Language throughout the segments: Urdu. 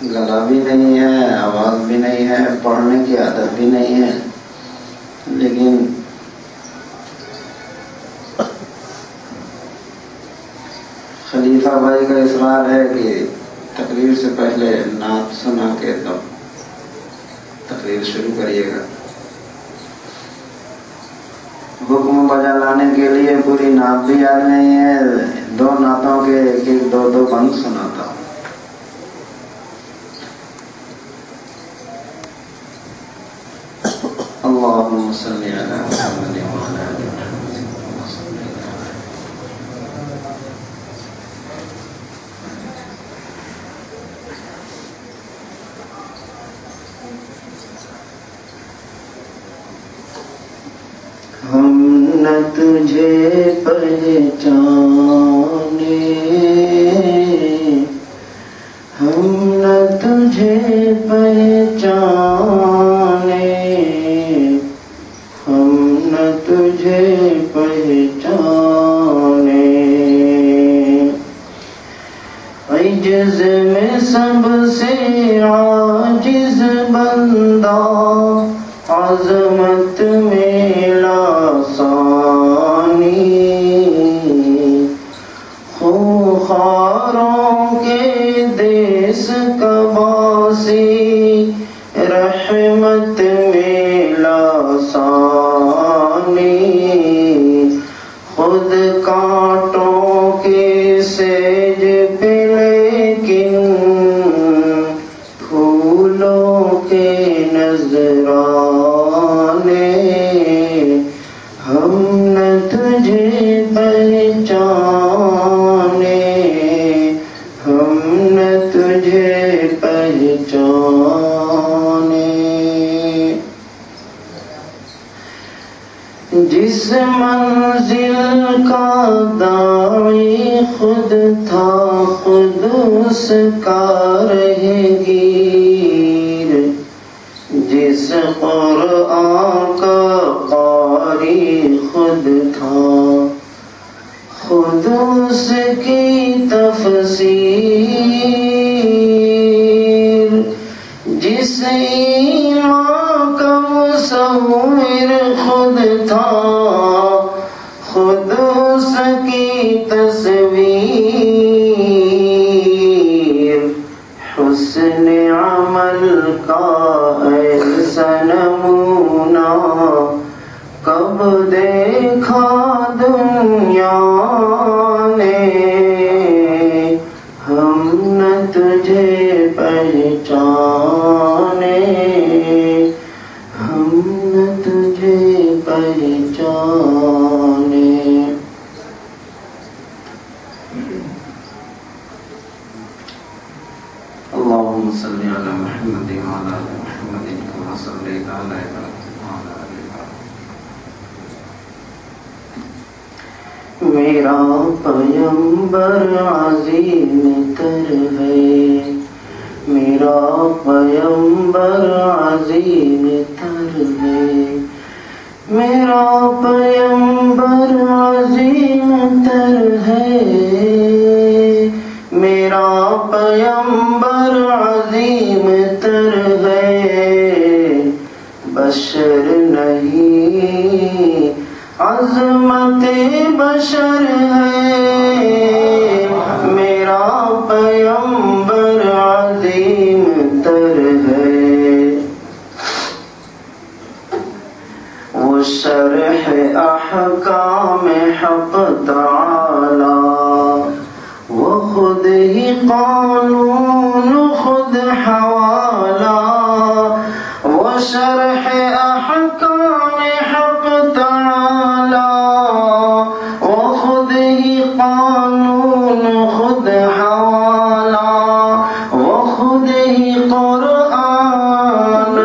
گلا بھی نہیں ہے، آواز بھی نہیں ہے، پڑھنے کی عادت بھی نہیں ہے، لیکن خلیفہ بھائی کا اصرار ہے کہ تقریر سے پہلے نعت سنا کے تب تقریر شروع کریے گا۔ حکم بجا لانے کے لیے پوری نعت بھی یاد نہیں ہے، 2 نعتوں کے ایک 2 بند سناتا ہوں۔ اللہم صلی علی محمد وعلی آل محمد کما صلیت علی ہم نہ تجھے پہچانے، ہم نہ تجھے پہچانے، ہم نہ تجھے پہچانے، عجز میں سب سے عاجز بندہ، عظمت میں لاسانی، خوخاروں کے دیس کا باسی، رحمت میں لاسانی، خود کانٹوں کے سیج پہ لیکن پھولوں کے نظرانے، ہم نہ تجھے پہچانے، ہم نہ تجھے پہچانے، جس منزل کا داعی خود تھا خود اس کا رہے گیر، جس قرآن کا قاری خود تھا خود اس کی تفسیر، جس ایمان کا مصور خود تھا خود اس کی تصویر، حسن عمل کا ایسا نمونہ کب دیکھا دنیا نے، ہم نہ تجھے پہچانے، ہم نہ تجھے پہچانے۔ اللہم صلی علی محمد وعلی آل محمد کما صلیت علی ابراہیم وعلی آل ابراہیم۔ میرا پیمبر عظیم تر ہے، میرا پیمبر عظیم تر ہے، میرا پیمبر عظیم تر ہے، میرا پیمبر عظیم تر ہے، بشر نہیں عظمت بشر ہے، میرا پیمبر عظیم تر ہے، وہ شرح احکام حق تعالی، وہ خود ہی قانون خود حوالہ، وہ شرح احکام حق تعالی، وہ خود ہی قانون خود حوالہ، وہ خود ہی قرآن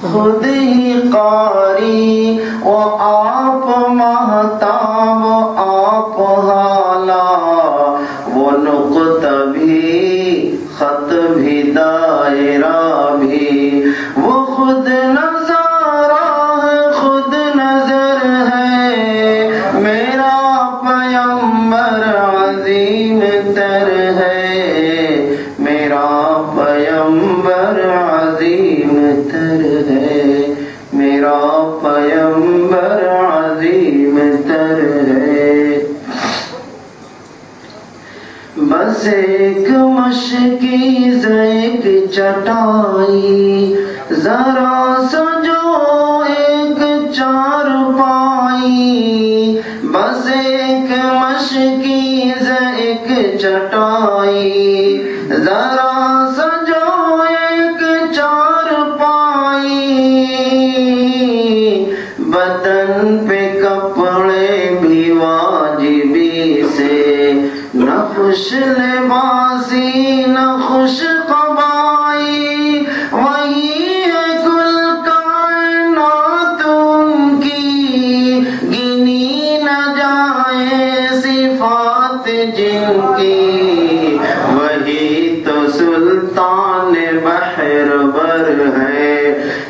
خود ہی قاری، وہ آپ مہتاب آپ حالہ، وہ نقطہ بھی خط بھی دائرہ بھی، وہ خود نظارہ خود نظر ہے، میرا پیمبر عظیم تر ہے، میرا پیمبر بس ایک مشکیز ایک چٹائی، ذرا سجو ایک چارپائی، بس ایک مشکیز ایک چٹائی، ذرا سجو ایک چارپائی، بدن پہ کپڑے بھی واجبی سے، نہ خوش لباسی نہ خوش قبائی، وہی ہے کل کائنات ان کی، گنی نہ جائے صفات جن کی، وہی تو سلطان بحر بر ہے،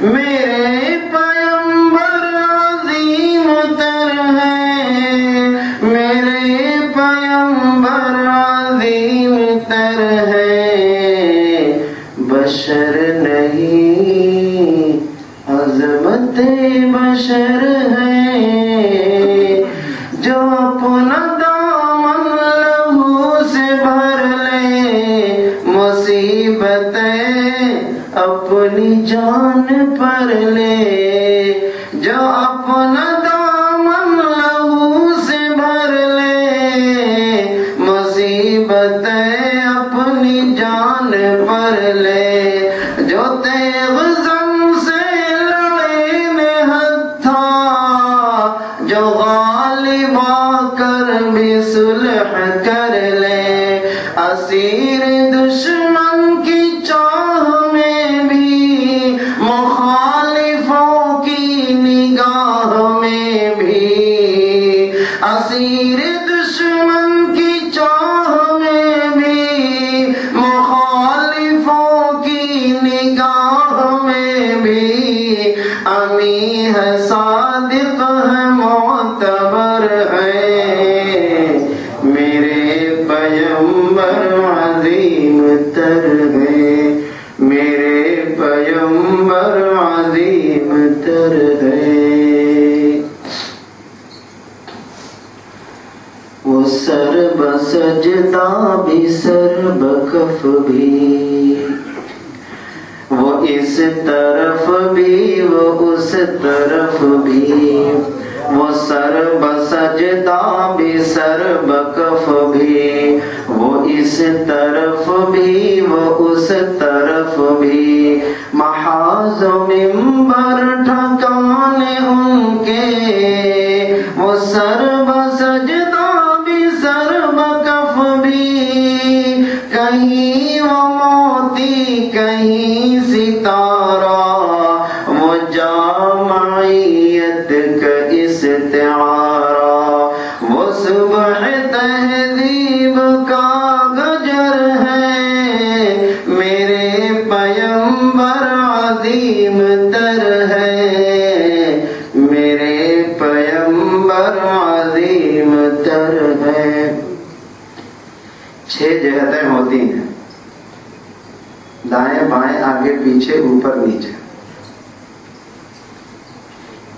میرے پیمبر عظیم تر ہے، میرے پیمبر عظیم تر ہے، بشر نہیں عظمت بشر ہے، جو اپنا دامن لہو سے بھر لے، مصیبتیں اپنی جان پر لے، جو اپنا دامن لہو سے بھر لے، مصیبتیں اپنی جان پر لے، جو تیغ زم سے لڑے نہتھا، جو غالب آ کر بھی صلح کر لے، اسیر دشمن کی چاہ میں بھی، مخالفوں کی نگاہ میں بھی، اسیر دشمن کی چاہ میں بھی، مخالفوں کی نگاہ میں بھی، امی ہے صادق ہے معتبر ہے، میرے پیمبر عظیم تر ہے، میرے پیمبر عظیم تر ہے، وہ سر بسجدہ بھی سر بکف بھی، وہ اس طرف بھی وہ اس طرف بھی، وہ سر بسجدہ بھی سر بکف بھی، وہ اس طرف بھی وہ اس طرف بھی، محاذ و منبر ٹھکانے ان کے، وہ سر بسجدہ بھی سر بکف بھی، کہیں وہ موتی کہیں ستارہ، وہ جامعیت کا استعارہ، وہ صبح تہذیب کا گجر ہے، میرے پیمبر عظیم تر ہے، میرے پیمبر عظیم تر ہے۔ 6 جہتیں ہوتی ہیں، دائیں بائیں آگے پیچھے اوپر نیچے،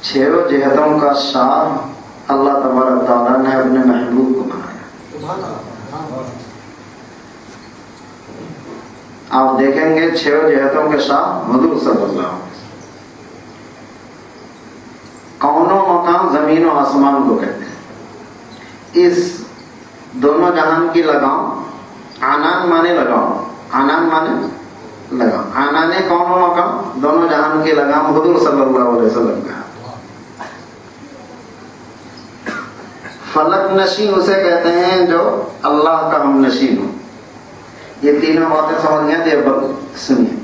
6 جہتوں کا شاہ اللہ تبارک تعالیٰ نے اپنے محبوب کو بنایا۔ آپ دیکھیں گے 6 جہتوں کے شاہ حضور صلی اللہ علیہ وسلم، کون و مکان زمین و آسمان کو کہتے ہیں، اس دونوں جہان کی لگام، آنان مانے لگام، آنان مانے لگام، آنانے کون و مکان دونوں جہان کی لگام حضور صلی اللہ علیہ وسلم کا۔ فلک نشین اسے کہتے ہیں جو اللہ کا ہم نشین ہو۔ یہ تینوں باتیں سمجھ گئے تھے، اب سنیے۔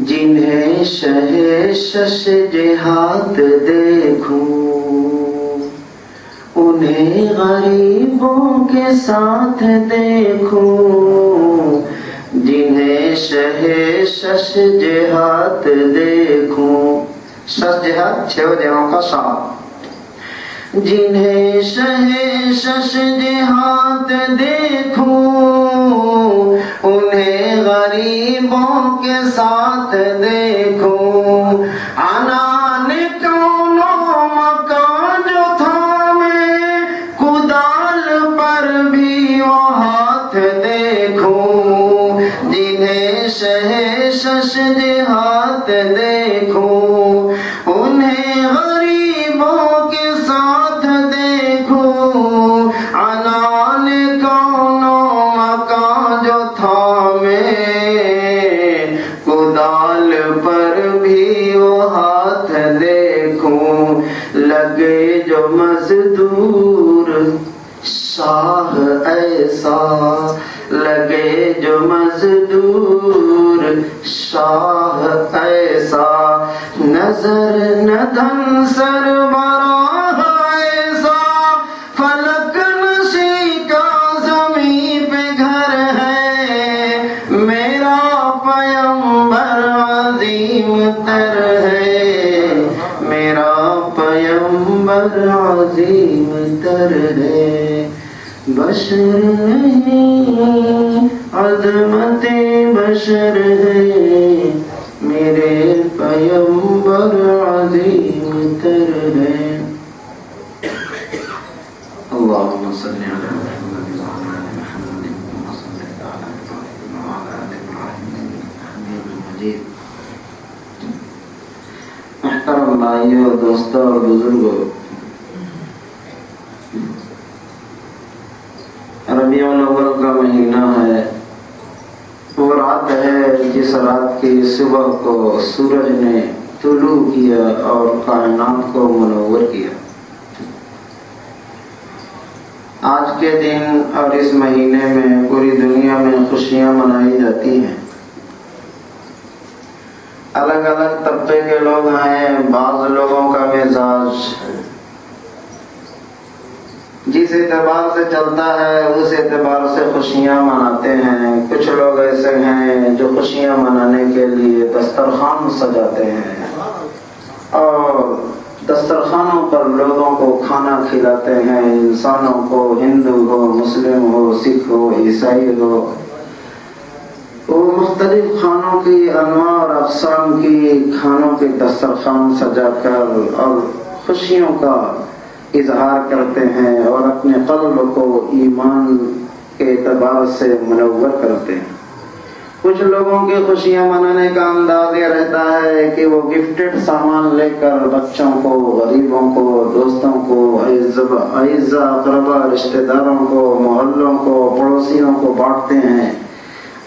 جنہیں شہ شش جہات دیکھوں، انہیں غریبوں کے ساتھ دیکھوں، جنہیں شہ شش جہات دیکھوں، شش جہات 6 جہوں کا شاہ، جنہیں شہ شش جہات دیکھوں، انہیں غریبوں کے ساتھ دیکھوں، عنان کون و مکان جو تھا میں کدال پر بھی ایسا لگے جو مزدور شاہ ایسا نظر نہ دھن سربراہ ایسا فلک نشی کا زمین پہ گھر ہے میرا پیمبر عظیم تر ہے میرا پیمبر عظیم تر ہے بشر نہیں عظمت بشر ہے میرے پیمبر عظیم تر ہے اللہم صلی علی محمد وعلی آل محمد کما صلیت علی ابراہیم وعلی آل ابراہیم حمید مجید۔ محترم بھائیو، دوستو اور بزرگوں، ربیع الاول کا مہینہ ہے، وہ رات ہے جس رات کی صبح کو سورج نے طلوع کیا اور کائنات کو منور کیا۔ آج کے دن اور اس مہینے میں پوری دنیا میں خوشیاں منائی جاتی ہیں۔ الگ الگ طبقے کے لوگ ہیں، بعض لوگوں کا مزاج جس اعتبار سے چلتا ہے اس اعتبار سے خوشیاں مناتے ہیں۔ کچھ لوگ ایسے ہیں جو خوشیاں منانے کے لیے دسترخوان سجاتے ہیں اور دسترخوانوں پر لوگوں کو کھانا کھلاتے ہیں، انسانوں کو، ہندو ہو، مسلم ہو، سکھ ہو، عیسائی ہو، وہ مختلف کھانوں کی انواع اور اقسام کی کھانوں کے دسترخوان سجا کر اور خوشیوں کا اظہار کرتے ہیں اور اپنے قلب کو ایمان کے اعتبار سے منور کرتے ہیں۔ کچھ لوگوں کی خوشیاں منانے کا انداز یہ رہتا ہے کہ وہ گفٹڈ سامان لے کر بچوں کو، غریبوں کو، دوستوں کو، اعزاء اقربا رشتہ داروں کو، محلوں کو، پڑوسیوں کو بانٹتے ہیں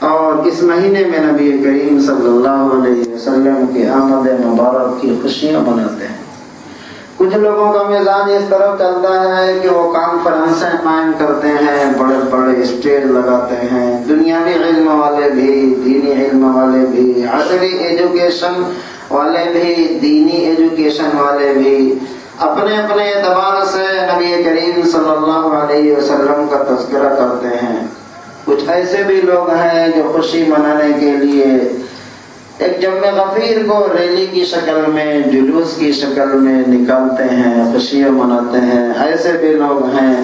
اور اس مہینے میں نبی کریم صلی اللہ علیہ وسلم کی آمد مبارک کی خوشیاں مناتے ہیں۔ کچھ لوگوں کا مزاج اس طرح چلتا ہے کہ وہ کانفرنسیں قائم کرتے ہیں، بڑے بڑے اسٹیج لگاتے ہیں، دنیاوی علم والے بھی، دینی علم والے بھی، عصری ایجوکیشن والے بھی، دینی ایجوکیشن والے بھی اپنے اپنے اعتبار سے نبی کریم صلی اللہ علیہ وسلم کا تذکرہ کرتے ہیں۔ کچھ ایسے بھی لوگ ہیں جو خوشی منانے کے لیے ایک جمع غفیر کو ریلی کی شکل میں، جلوس کی شکل میں نکالتے ہیں، خوشیاں مناتے ہیں۔ ایسے بھی لوگ ہیں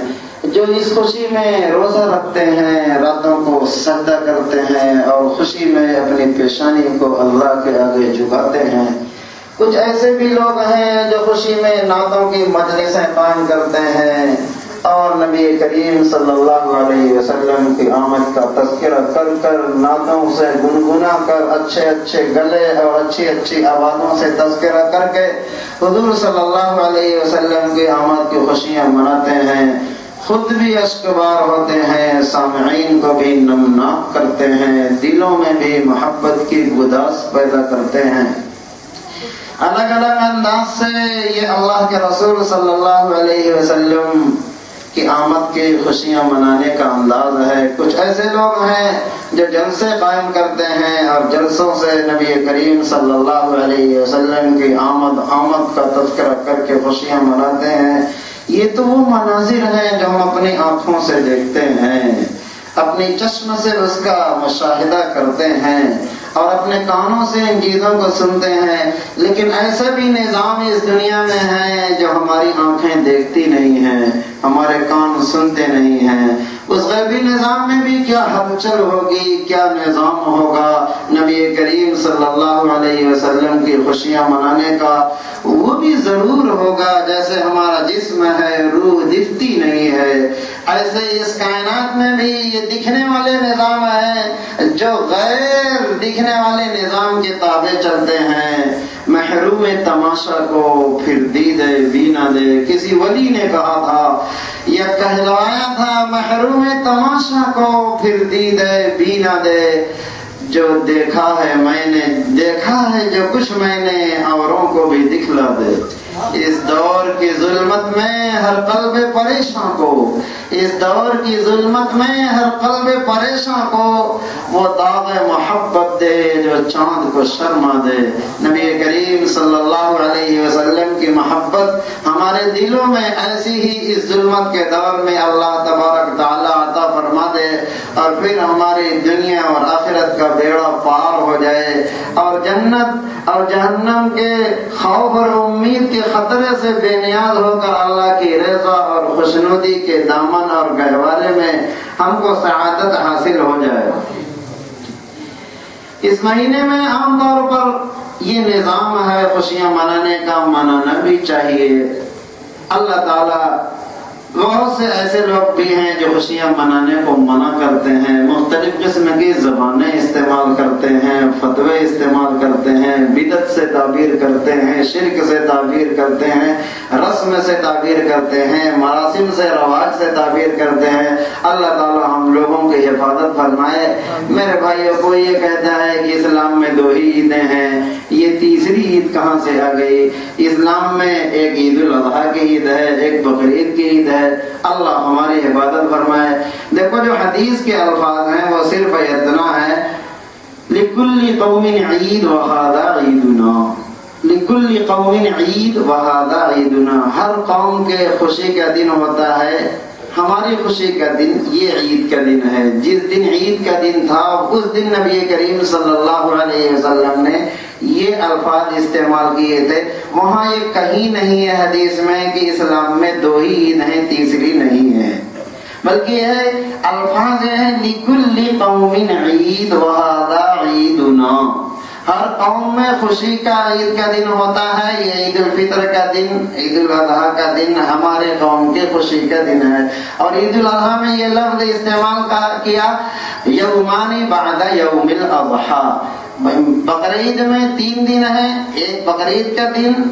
جو اس خوشی میں روزہ رکھتے ہیں، راتوں کو سجدہ کرتے ہیں اور خوشی میں اپنی پیشانی کو اللہ کے آگے جھکاتے ہیں۔ کچھ ایسے بھی لوگ ہیں جو خوشی میں نعتوں کی مجلسیں قائم کرتے ہیں اور نبی کریم صلی اللہ علیہ وسلم کی آمد کا تذکرہ کر کر نعتوں سے گنگنا کر اچھے اچھے گلے اور اچھی اچھی آوازوں سے تذکرہ کر کے حضور صلی اللہ علیہ وسلم کی آمد کی خوشیاں مناتے ہیں۔ خود بھی اشکبار ہوتے ہیں، سامعین کو بھی نمناک کرتے ہیں، دلوں میں بھی محبت کی گداز پیدا کرتے ہیں۔ الگ الگ انداز سے یہ اللہ کے رسول صلی اللہ علیہ وسلم کی آمد کی خوشیاں منانے کا انداز ہے۔ کچھ ایسے لوگ ہیں جو جلسے قائم کرتے ہیں اور جلسوں سے نبی کریم صلی اللہ علیہ وسلم کی آمد کا تذکرہ کر کے خوشیاں مناتے ہیں۔ یہ تو وہ مناظر ہیں جو ہم اپنی آنکھوں سے دیکھتے ہیں، اپنی چشم سے اس کا مشاہدہ کرتے ہیں اور اپنے کانوں سے ان چیزوں کو سنتے ہیں، لیکن ایسا بھی نظام اس دنیا میں ہے جو ہماری آنکھیں دیکھتی نہیں ہیں، ہمارے کان سنتے نہیں ہیں۔ اس غیبی نظام میں بھی کیا ہلچل ہوگی، کیا نظام ہوگا نبی کریم صلی اللہ علیہ وسلم کی خوشیاں منانے کا، وہ بھی ضرور ہوگا۔ جیسے ہمارا جسم ہے، روح دکھتی نہیں ہے، ایسے اس کائنات میں بھی یہ دکھنے والے نظام ہیں جو غیر دکھنے والے نظام کے تابع چلتے ہیں۔ محروم تماشا کو پھر دید بینا دے، کسی ولی نے کہا تھا یا کہلوایا تھا، محروم تماشا کو پھر دید بینا دے، جو دیکھا ہے میں نے، دیکھا ہے جو کچھ میں نے، اوروں کو بھی دکھلا دے۔ اس دور کی ظلمت میں ہر قلب پریشاں کو، اس دور کی ظلمت میں ہر قلب پریشاں کو وہ داغ محبت دے جو چاند کو شرما دے۔ نبی کریم صلی اللہ علیہ وسلم کی محبت ہمارے دلوں میں ایسی ہی اس ظلمت کے دور میں اللہ تبارک تعالیٰ عطا فرما دے، اور پھر ہماری دنیا اور آخرت کا بیڑا پار ہو جائے، اور جنت اور جہنم کے خوف اور امید کے خطرے سے بے نیاز ہو کر اللہ کی رضا اور خوشنودی کے دامن اور گہوارے میں ہم کو سعادت حاصل ہو جائے۔ اس مہینے میں عام طور پر یہ نظام ہے خوشیاں منانے کا، منانا بھی چاہیے۔ اللہ تعالیٰ بہت سے ایسے لوگ بھی ہیں جو خوشیاں منانے کو منع کرتے ہیں، مختلف قسم کی زبانیں استعمال کرتے ہیں، فتوے استعمال کرتے ہیں، بدعت سے تعبیر کرتے ہیں، شرک سے تعبیر کرتے ہیں، رسم سے تعبیر کرتے ہیں، مراسم سے رواج سے تعبیر کرتے ہیں۔ اللہ تعالیٰ ہم لوگوں کی حفاظت فرمائے۔ میرے بھائیوں کو یہ کہتا ہے کہ اسلام میں 2 ہی عیدیں ہیں، یہ تیسری عید کہاں سے آ گئی؟ اسلام میں ایک عید الاضحیٰ کی عید ہے، ایک بقرعید کی عید ہے۔ اللہ ہماری حفاظت فرمائے۔ دیکھو جو حدیث کے الفاظ ہیں وہ صرف اتنا ہے، لِكُلِّ قَوْمٍ عِيدٌ وَهَذَا عِيدُنَا، لِكُلِّ قَوْمٍ عِيدٌ وَهَذَا عِيدُنَا۔ ہر قوم کے خوشی کا دن ہوتا ہے، ہماری خوشی کا دن یہ عید کا دن ہے۔ جس دن عید کا دن تھا اس دن نبی کریم صلی اللہ علیہ وسلم نے یہ الفاظ استعمال کیے تھے۔ وہاں یہ کہیں نہیں ہے حدیث میں کہ اسلام میں 2 ہی عید ہیں، تیسری نہیں ہے، بلکہ یہ الفاظ ہیں لِكُلِّ قَوْمٍ عِيدٌ وَهَذَا عِيدُنَا۔ ہر قوم میں خوشی کا عید کا دن ہوتا ہے، یہ عید الفطر کا دن، عید الاضحیٰ کا دن ہمارے قوم کی خوشی کا دن ہے۔ اور عید الاضحیٰ میں یہ لفظ استعمال کیا یومان بعد یوم الاضحیٰ۔ بقرعید میں 3 دن ہیں، ایک بقرعید کا دن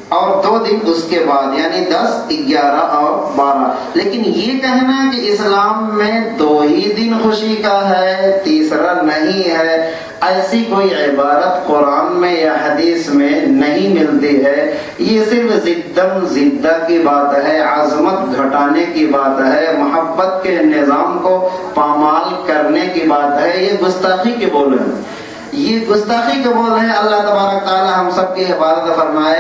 اور 2 دن اس کے بعد، یعنی 10، 11 اور 12۔ لیکن یہ کہنا کہ اسلام میں 2 ہی دن خوشی کا ہے، تیسرا نہیں ہے، ایسی کوئی عبارت قرآن میں یا حدیث میں نہیں ملتی ہے۔ یہ صرف ضدم زدہ کی بات ہے، عظمت گھٹانے کی بات ہے، محبت کے نظام کو پامال کرنے کی بات ہے۔ یہ گستاخی کے بول ہیں، یہ گستاخی کے بول ہیں۔ اللہ تبارک تعالی ہم سب کی حفاظت فرمائے۔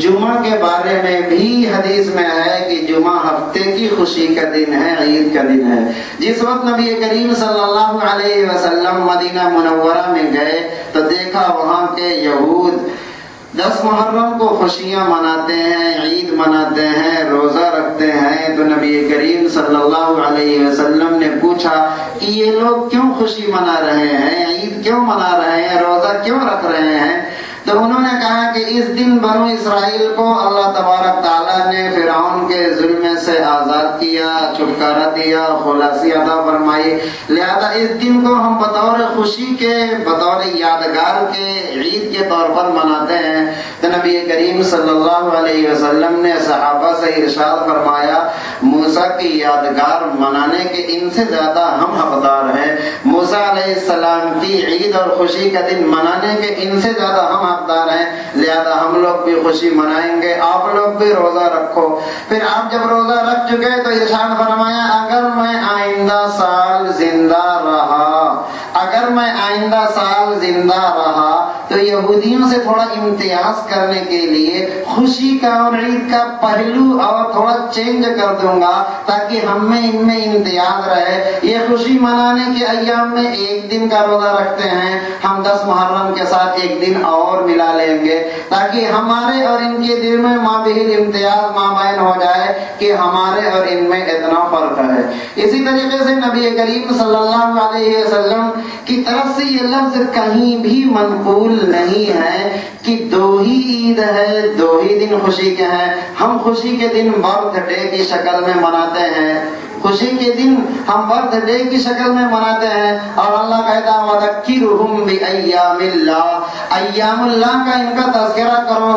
جمعہ کے بارے میں بھی حدیث میں ہے کہ جمعہ ہفتے کی خوشی کا دن ہے، عید کا دن ہے۔ جس وقت نبی کریم صلی اللہ علیہ وسلم مدینہ منورہ میں گئے تو دیکھا وہاں کے یہود 10 محرم کو خوشیاں مناتے ہیں، عید مناتے ہیں، روزہ رکھتے ہیں۔ تو نبی کریم صلی اللہ علیہ وسلم نے پوچھا کہ یہ لوگ کیوں خوشی منا رہے ہیں، عید کیوں منا رہے ہیں، روزہ کیوں رکھ رہے ہیں؟ تو انہوں نے کہا کہ اس دن بنو اسرائیل کو اللہ تبارک تعالیٰ نے فرعون کے ظلم سے آزاد کیا، چھٹکارا دیا، خلاصی عطا فرمائی، لہذا اس دن کو ہم بطور خوشی کے، بطور یادگار کے، عید کے طور پر مناتے ہیں۔ تو نبی کریم صلی اللہ علیہ وسلم نے صحابہ سے ارشاد فرمایا، موسیٰ کی یادگار منانے کے ان سے زیادہ ہم حقدار ہیں۔ موسیٰ علیہ السلام کی عید اور خوشی کا دن منانے کے ان سے زیادہ ہم حقدار ہیں، لہذا ہم لوگ بھی خوشی منائیں گے، آپ لوگ بھی روزہ رکھو۔ پھر آپ جب روزہ رکھ چکے تو ارشاد فرمایا، اگر میں آئندہ سال زندہ رہا، اگر میں آئندہ سال زندہ رہا تو یہودیوں سے تھوڑا امتیاز کرنے کے لیے خوشی کا اور عید کا پہلو اور تھوڑا چینج کر دوں گا تاکہ ہم میں ان میں امتیاز رہے۔ یہ خوشی منانے کے ایام میں 1 دن کا روزہ رکھتے ہیں، ہم 10 محرم کے ساتھ 1 دن اور ملا لیں گے تاکہ ہمارے اور ان کے دل میں مابین امتیاز مابین ہو جائے کہ ہمارے اور ان میں اتنا فرق ہے۔ اسی طریقے سے نبی کریم صلی اللہ علیہ وسلم کی طرف سے یہ لفظ کہیں بھی منقول نہیں ہے کہ 2 ہی عید ہے، 2 ہی دن خوشی کے ہیں۔ ہم خوشی کے دن برتھ ڈے کی شکل میں مناتے ہیں، خوشی کے دن ہم برتھ ڈے کی شکل میں مناتے ہیں، اور اللہ کہتا ہے وَذَكِّرْهُمْ بِأَيَّامِ اللَّهِ، ایام اللہ کا ان کا تذکرہ کرو۔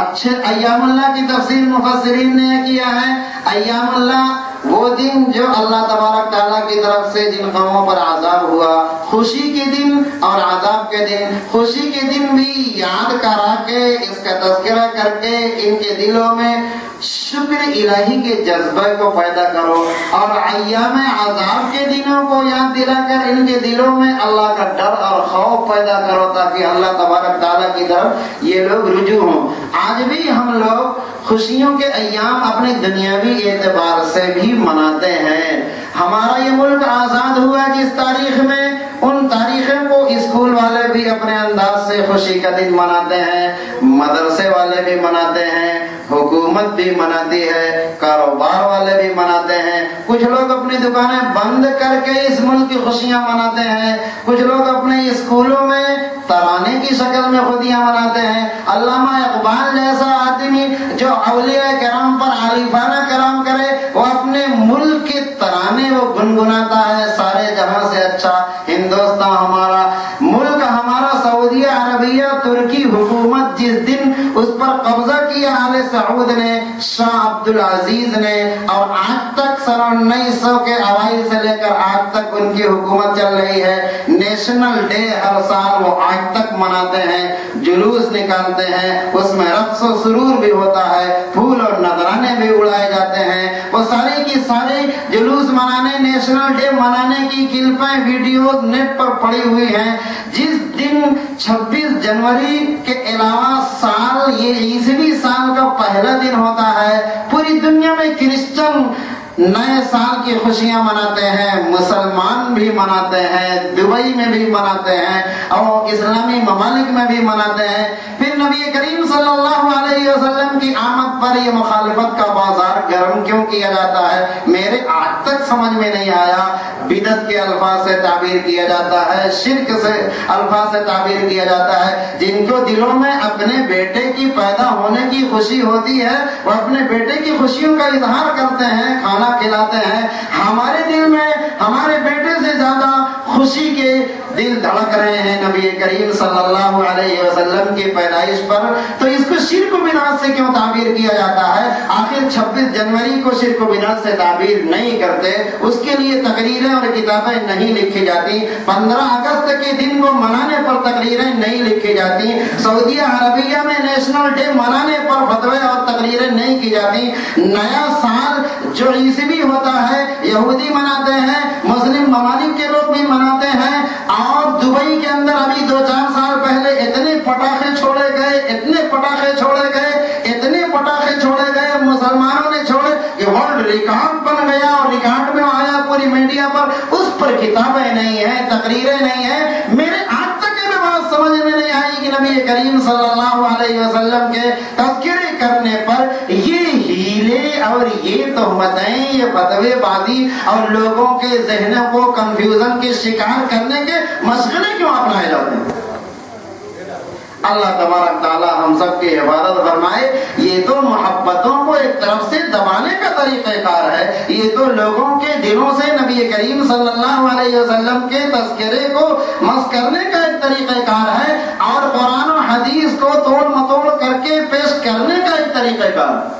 اچھے ایام اللہ کی تفسیر مفسرین نے کیا ہے، ایام اللہ وہ دن جو اللہ تبارک تعالیٰ کی طرف سے جن قوموں پر عذاب ہوا، خوشی کے دن اور عذاب کے دن، خوشی کے دن بھی یاد کرا کے اس کا تذکرہ کر کے ان کے دلوں میں شکر الہی کے جذبے کو پیدا کرو، اور ایام عذاب کے دنوں کو یاد دلا کر ان کے دلوں میں اللہ کا ڈر اور خوف پیدا کرو، تاکہ اللہ تبارک تعالیٰ کی طرف یہ لوگ رجوع ہوں۔ آج بھی ہم لوگ خوشیوں کے ایام اپنے دنیاوی اعتبار سے بھی مناتے ہیں۔ ہمارا یہ ملک آزاد ہوا جس تاریخ میں، ان تاریخوں کو اسکول والے بھی اپنے انداز سے خوشی کا دن مناتے ہیں، مدرسے والے بھی مناتے ہیں، حکومت بھی مناتی ہے، کاروبار والے بھی مناتے ہیں، کچھ لوگ اپنی دکانیں بند کر کے اس ملک کی خوشیاں مناتے ہیں، کچھ لوگ اپنے اسکولوں میں ترانے کی شکل میں خودیاں مناتے ہیں۔ علامہ اقبال جیسا آدمی جو اولیاء کرام پر عارفانہ کلام کرے، وہ اپنے ملک کے ترانے وہ گنگناتا ہے، سارے جہاں سے اچھا ہندوستان ہمارا، ملک ہمارا سعودیہ عربیہ ترکی حکومت جس دن اس پر قبضہ کیا آل سعود نے، شاہ عبدالعزیز نے، اور آج تک سن 1900 کے اوائل سے لے کر آج تک ان کی حکومت چل رہی ہے۔ نیشنل ڈے ہر سال وہ آج تک مناتے ہیں، جلوس نکالتے ہیں، اس میں رقص و سرور بھی ہوتا ہے، پھول اور نذرانے بھی اڑائے جاتے ہیں۔ وہ سارے کی سارے جلوس منانے، نیشنل ڈے منانے کی کلپیں ویڈیوز نیٹ پر پڑی ہوئی ہیں۔ جس دن 26 جنوری کے علاوہ سال یہ عیسوی سال کا پہلا دن ہوتا ہے، پوری دنیا میں کرسچن نئے سال کی خوشیاں مناتے ہیں، مسلمان بھی مناتے ہیں، دبئی میں بھی مناتے ہیں اور اسلامی ممالک میں بھی مناتے ہیں۔ پھر نبی کریم صلی اللہ علیہ وسلم کی آمد پر یہ مخالفت کا بازار گرم کیوں کیا جاتا ہے، میرے آج تک سمجھ میں نہیں آیا۔ بدعت کے الفاظ سے تعبیر کیا جاتا ہے، شرک سے الفاظ سے تعبیر کیا جاتا ہے۔ جن کو دلوں میں اپنے بیٹے کی پیدا ہونے کی خوشی ہوتی ہے، وہ اپنے بیٹے کی خوشیوں کا اظہار کرتے ہیں، کھانا کھلاتے ہیں۔ ہمارے دل میں ہمارے بیٹے سے زیادہ خوشی کے دل دھڑک رہے ہیں نبی کریم صلی اللہ علیہ وسلم کی پیدائش پر، تو اس کو شرک و بدعت سے کیوں تعبیر کیا جاتا ہے؟ آخر 26 جنوری کو شرک و بدعت سے تعبیر نہیں کرتے، اس کے لیے تقریریں اور کتابیں نہیں لکھی جاتی، 15 اگست کے دن کو منانے پر تقریریں نہیں لکھی جاتی، سعودیہ عربیہ میں نیشنل ڈے منانے پر فتوے اور تقریریں نہیں کی جاتی۔ نیا سال جو عیسوی ہوتا ہے یہودی مناتے ہیں، مسلم ممالک کے لوگ بھی مناتے ہیں، اور دبئی کے اندر ابھی 2-4 سال پہلے اتنے پٹاخے چھوڑے گئے، اتنے پٹاخے چھوڑے گئے، اتنے پٹاخے چھوڑے گئے، مسلمانوں نے چھوڑے کہ ورلڈ ریکارڈ بن گیا، اور ریکارڈ میں آیا پوری میڈیا پر، اس پر کتابیں نہیں ہیں، تقریریں نہیں ہیں۔ میرے آج تک یہ بات سمجھ میں نہیں آئی کہ نبی کریم صلی اللہ علیہ وسلم کے تذکرے کرنے پر یہ ہیلے اور یہ تہمتیں، یہ فتوے بازی اور لوگوں کے ذہنوں کو کنفیوژن کے شکار کرنے کے مشغلے کیوں اپنائے جاتے ہیں؟ اللہ تبارک تعالی ہم سب کی حفاظت فرمائے۔ یہ تو محبتوں کو ایک طرف سے دبانے کا طریقہ کار ہے، یہ تو لوگوں کے دلوں سے نبی کریم صلی اللہ علیہ وسلم کے تذکرے کو مس کرنے کا ایک طریقہ کار ہے، اور قرآن و حدیث کو توڑ متوڑ کر کے پیش کرنے کا ایک طریقہ کار ہے۔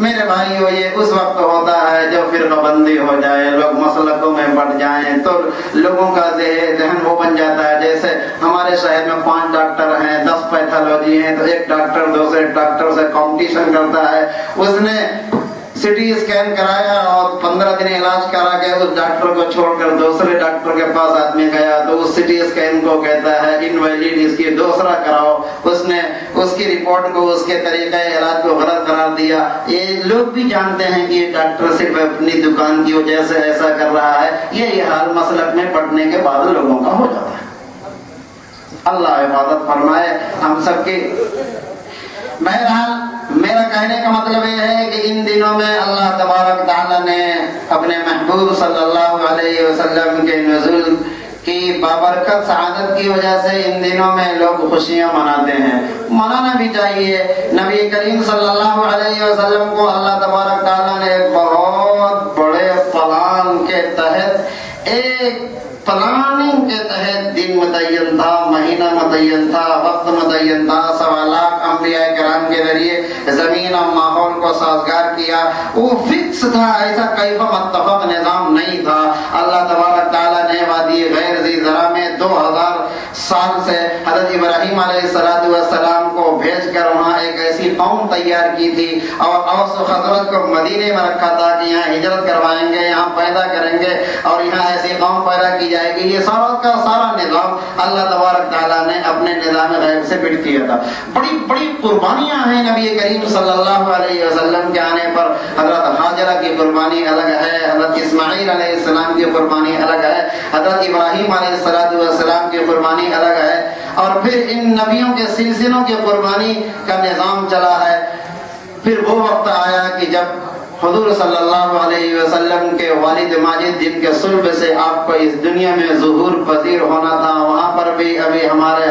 میرے بھائیو، یہ اس وقت ہوتا ہے جب فرقہ بندی ہو جائے، لوگ مسلکوں میں بٹ جائیں، تو لوگوں کا ذہن وہ بن جاتا ہے جیسے ہمارے شہر میں 5 ڈاکٹر ہیں، 10 پیتھولوجی ہیں، تو ایک ڈاکٹر دوسرے ڈاکٹر سے کمپٹیشن کرتا ہے۔ اس نے سٹی اسکین کرایا اور 15 دن علاج کرا کے اس ڈاکٹر کو چھوڑ کر دوسرے ڈاکٹر کے پاس آدمی گیا، تو اس سٹی اسکین کو کہتا ہے انویلڈ، اس کی دوسرا کراؤ۔ اس نے اس کی رپورٹ کو، اس کے طریقہ علاج کو غلط قرار دیا۔ یہ لوگ بھی جانتے ہیں کہ یہ ڈاکٹر صرف اپنی دکان کی وجہ سے ایسا کر رہا ہے، یہ حال مسلک میں پڑنے کے بعد لوگوں کا ہو جاتا ہے۔ اللہ حفاظت فرمائے ہم سب کی۔ بہرحال میرا کہنے کا مطلب یہ ہے کہ ان دنوں میں اللہ تبارک تعالیٰ نے اپنے محبوب صلی اللہ علیہ وسلم کے نزول کی بابرکت سعادت کی وجہ سے ان دنوں میں لوگ خوشیاں مناتے ہیں، منانا بھی چاہیے۔ نبی کریم صلی اللہ علیہ وسلم کو اللہ تبارک تعالیٰ نے ایک بہت بڑے پلان کے تحت، ایک پلاننگ کے تحت دن متعین تھا، مہینہ متعین تھا، وقت متعین تھا، 1.25 لاکھ انبیاء کرام کے ذریعے زمین اور ماحول کو سازگار کیا۔ وہ فکس تھا، ایسا کیف متفق نظام نہیں تھا۔ اللہ تبارک ابراہیم علیہ السلام کو بھیج کر وہاں ایک ایسی قوم تیار کی تھی اور اوس و خزرج کو مدینے میں رکھا تھا کہ یہاں ہجرت کروائیں گے, یہاں پیدا کریں گے اور یہاں ایسی قوم پیدا کی جائے گی. یہ سارا کا سارا نظام اللہ تبارک تعالیٰ نے اپنے نظام غیب سے فٹ کیا تھا. بڑی بڑی قربانیاں ہیں نبی کریم صلی اللہ علیہ وسلم کے آنے پر. حضرت ہاجرہ کی قربانی الگ ہے, حضرت اسماعیل علیہ السلام کی قربانی الگ ہے, حضرت ابراہیم علیہ السلام کی قربانی الگ ہے, اور پھر ان نبیوں کے سلسلوں کی قربانی کا نظام چلا ہے. پھر وہ وقت آیا کہ جب حضور صلی اللہ علیہ وسلم کے والد ماجد جن کے صلب سے آپ کو اس دنیا میں ظہور پذیر ہونا تھا, وہاں پر بھی ابھی ہمارے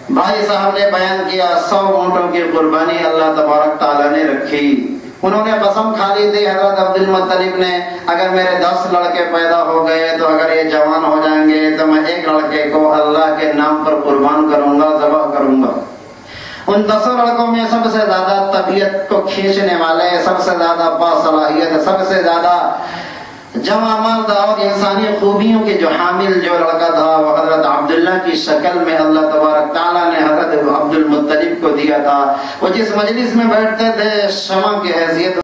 بھائی صاحب نے بیان کیا 100 اونٹوں کی قربانی اللہ تبارک تعالیٰ نے رکھی. انہوں نے قسم کھا لی تھی حضرت عبد المطلب نے, اگر میرے 10 لڑکے پیدا ہو گئے تو اگر یہ جوان ہو جائیں گے تو میں ایک لڑکے کو اللہ کے نام پر قربان کروں گا, ذبح کروں گا. ان 10 لڑکوں میں سب سے زیادہ طبیعت کو کھینچنے والے, سب سے زیادہ باصلاحیت, سب سے زیادہ جمع مرد اور انسانی خوبیوں کے جو حامل جو لڑکا تھا وہ حضرت عبداللہ کی شکل میں اللہ تبارک تعالیٰ نے حضرت عبد المطلب کو دیا تھا. وہ جس مجلس میں بیٹھتے تھے شمع کی حیثیت